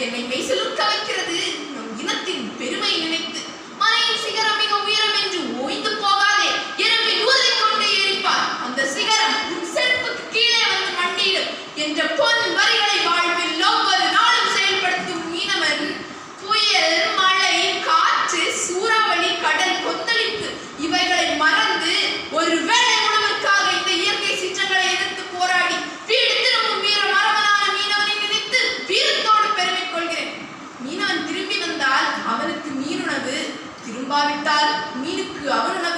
என்னை மெய்சிலுக்க வைக்கிறது நம் இனத்தின் பெருமை நினைத்து. மலையின் சிகரம் மிக உயரம் என்று ஓய்ந்து போகாதே, எறும்பின் ஊதை கொண்டே எரிப்பார் அந்த சிகரம் உன் செருப்புக்கு கீழே வந்து மண்டியிடும் என்ற பொன் வரிகளை வாழ்வில் ஒவ்வொரு நாளும் செயல்படுத்தும் மீனவன் புயல், மழை, காற்று, சூறாவளி, கடல் கொந்தளிப்பு இவைகளை மறந்து ஒரு வேளை உணவிற்காக இந்த இயற்கை சீற்றங்களை எதிர்த்து போராடி வீடு திரும்பும் வீர மரபனான மீனவனை நினைத்து வீரத்தோடு பெருமை கொள்கிறேன். மீனவன் திரும்பி வந்தால் அவனுக்கு மீனுணவு, திரும்பாவிட்டால் மீனுக்கு அவனுணவு